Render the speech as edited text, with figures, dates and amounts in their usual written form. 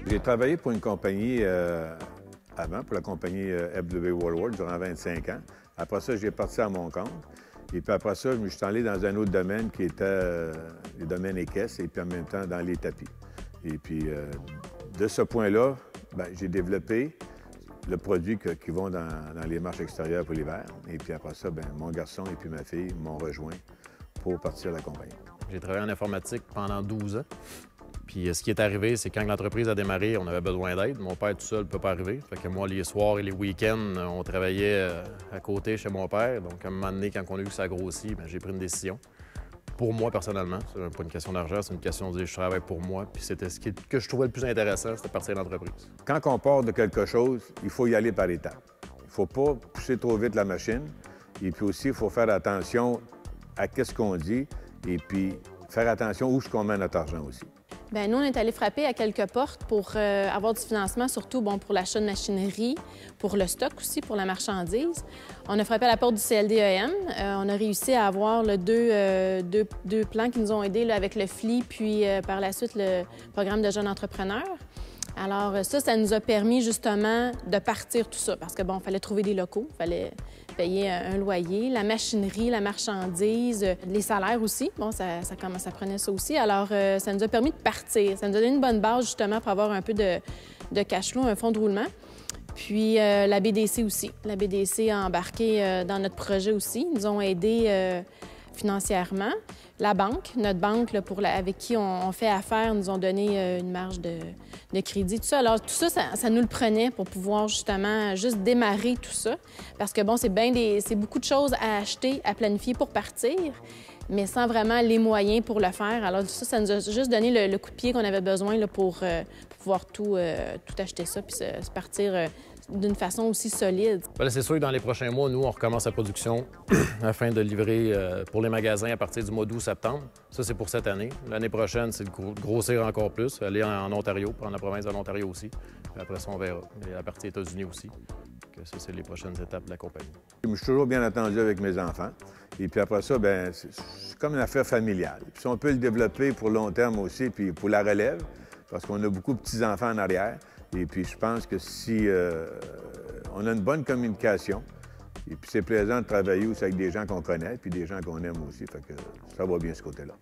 J'ai travaillé pour une compagnie avant, pour la compagnie FW Woolworths durant 25 ans. Après ça, j'ai parti à mon compte. Et puis après ça, je me suis allé dans un autre domaine qui était les domaines équestres et puis en même temps dans les tapis. Et puis de ce point-là, j'ai développé le produit qui vont dans les marches extérieures pour l'hiver. Et puis après ça, mon garçon et puis ma fille m'ont rejoint pour partir à la compagnie. J'ai travaillé en informatique pendant 12 ans. Puis ce qui est arrivé, c'est quand l'entreprise a démarré, on avait besoin d'aide. Mon père tout seul ne peut pas arriver. Fait que moi, les soirs et les week-ends, on travaillait à côté chez mon père. Donc, à un moment donné, quand on a vu que ça grossit, j'ai pris une décision. Pour moi, personnellement, c'est pas une question d'argent, c'est une question de dire je travaille pour moi. Puis c'était ce que je trouvais le plus intéressant, c'était partir de l'entreprise. Quand on part de quelque chose, il faut y aller par étapes. Il ne faut pas pousser trop vite la machine. Et puis aussi, il faut faire attention à ce qu'on dit et puis faire attention où est-ce qu'on met notre argent aussi. Bien, nous, on est allé frapper à quelques portes pour avoir du financement, surtout pour l'achat de machinerie, pour le stock aussi, pour la marchandise. On a frappé à la porte du CLDEM. On a réussi à avoir deux plans qui nous ont aidés là, avec le FLI, puis par la suite le programme de jeunes entrepreneurs. Alors ça nous a permis justement de partir tout ça, parce que il fallait trouver des locaux, il fallait payer un loyer, la machinerie, la marchandise, les salaires aussi. Ça prenait ça aussi. Alors ça nous a permis de partir. Ça nous a donné une bonne base justement pour avoir un peu de cash flow, un fonds de roulement. Puis la BDC aussi. La BDC a embarqué dans notre projet aussi. Ils nous ont aidés financièrement. La banque, notre banque avec qui on fait affaire, nous ont donné une marge de crédit, tout ça. Alors, tout ça, ça nous le prenait pour pouvoir justement juste démarrer tout ça. Parce que c'est beaucoup de choses à acheter, à planifier pour partir, mais sans vraiment les moyens pour le faire. Alors, ça nous a juste donné le coup de pied qu'on avait besoin là, pour pouvoir tout acheter ça puis se partir d'une façon aussi solide. C'est sûr que dans les prochains mois, nous, on recommence la production afin de livrer pour les magasins à partir du mois d'août-septembre. Ça, c'est pour cette année. L'année prochaine, c'est de grossir encore plus, aller en Ontario, prendre la province de l'Ontario aussi. Puis après ça, on verra. Et la partie États-Unis aussi. Que ça, c'est les prochaines étapes de la compagnie. Je suis toujours bien entendu avec mes enfants. Et puis après ça, c'est comme une affaire familiale. Puis si on peut le développer pour long terme aussi, puis pour la relève, parce qu'on a beaucoup de petits-enfants en arrière. Et puis, je pense que si on a une bonne communication, et puis c'est plaisant de travailler aussi avec des gens qu'on connaît, puis des gens qu'on aime aussi, fait que ça va bien ce côté-là.